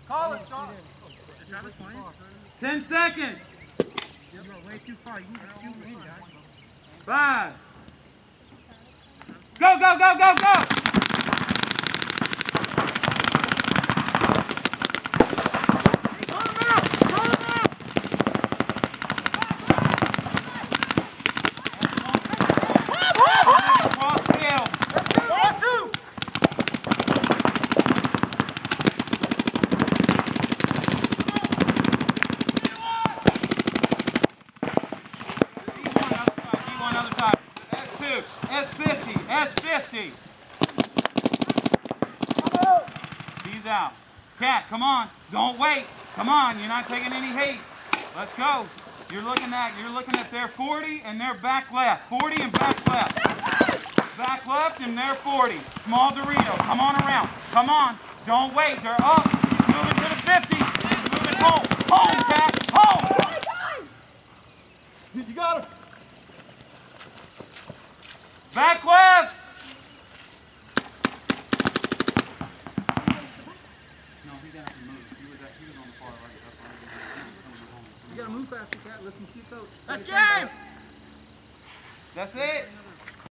Call it, Sean. 10 seconds. You're way too far. You can just shoot in, guys. 5. Go, go, go, go, go! S50, S50. He's out. Cat, come on. Don't wait. Come on, you're not taking any heat. Let's go. You're looking at their 40 and their back left. 40 and back left. Back left and their 40. Small Dorito. Come on around. Come on. Don't wait. They're up. He's moving to the 50. He's moving home. Home, Cat. Home. You got him. Back left! No, he didn't have to move. He was on the far right. That's why he was home. You gotta move faster, Cat. Listen to your coach. That's game! That's it.